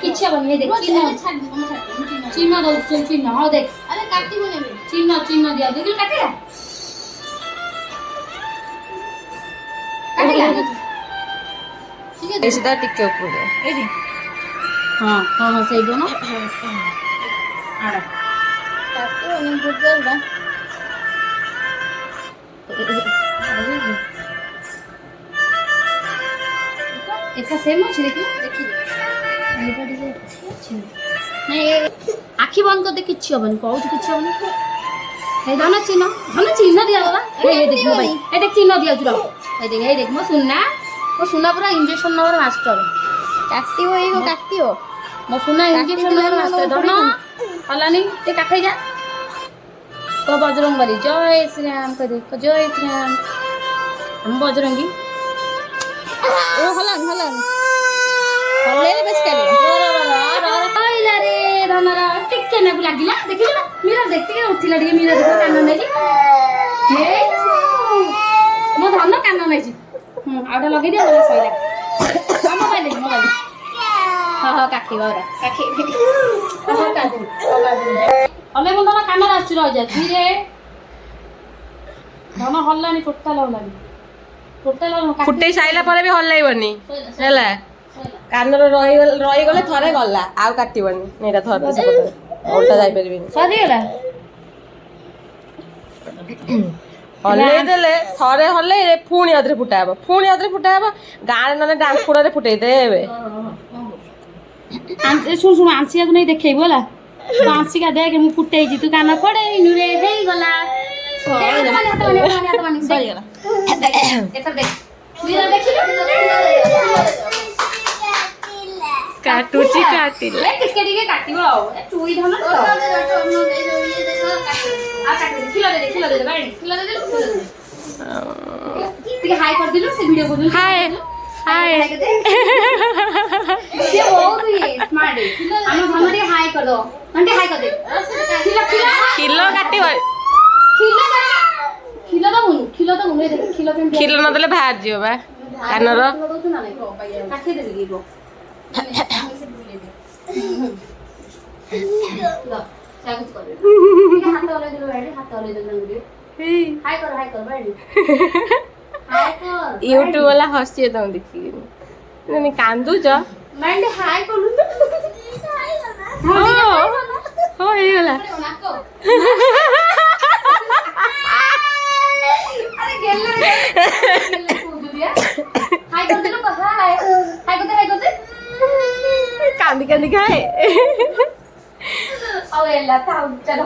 किछि हबनी हे देख चिन्ह चिन्ह दो चिन्ह हां देख अरे काटी बने चिन्ह चिन्ह दिया देखिल काटिला काटिला ऐसे दा टिके ऊपर ए दी हां हां हां सही दोनों आड़ा काटी बने गुजरला एका सेम अछि देखि एटा डिजाइन अछि नहीं आखी बंद कर दे किछि हबनी कहू किछि हबनी हे धन चिन्ह दिया बाबा हे देख मो भाई ए देख चिन्ह दिया जुरा हे देख मो सुना पूरा इंजेक्शन नंबर मास्टर काटियो एगो काटियो मो सुना इंजेक्शन नंबर मास्टर धन हलानी ते काटै जा तो बजरंगबली जय श्री राम कह दे जय श्री राम हम बजरंगी ओ हलन हलन हले बस कर आइला रे धनरा टिके ना लागिला देखिला मीरा देखते के उठिला टिके मीरा देखो कान नै जी हे मो धन कान नै जी आउडा लगे दिया बस सइला मोबाइल हां हां काकी बाबा काकी हां काकी हले मो धन कान आछि रह जा धीरे धन हल्लानी टोटल हल्लानी फुटै साइला पर भी हल्लाइबनी हैला कानर रही गले थरे गला आउ काटिबनी नेटा थरे से पटे उल्टा जाई परबिनी सरी गेला हल्ले देले थरे हल्ले पुणी अदरे फुटाबो गाळे नले डांकुडा रे फुटै देबे सुन सुन आंसिया को नहीं देखैबो होला तो आंसिका देख मु फुटै जी तू कान पड़े नुरे हेई गला सरी गेला एतर देख मीरा देखिलो काटुची काटिले टिके टिके काटिबो आ चुई धन तो आ काटि खिला दे भाई खिला दे टिके हाई कर दिलु से वीडियो बनु हाय हाय ये बहुत ही स्मार्ट है हम धन रे हाई कर दो घंटे हाई कर दे किलो काटिबो खिलो तो मुनु देख खिलो केम किलो न देले बाहर जियो बा कानर काटि दे गिबो लो चाकुच कर हाथ वाले दिलो बैठे हाथ वाले दिलो वीडियो हाय कर बैठ हाय कर यूट्यूब वाला हंसिए तुम देखी नहीं कांदू च माइंड हाय करू हो हो हे वाला अरे गेले कूदुरिया हाय कर दिलो हाय कर दे कांदी कांदी खाए अब एला था चलो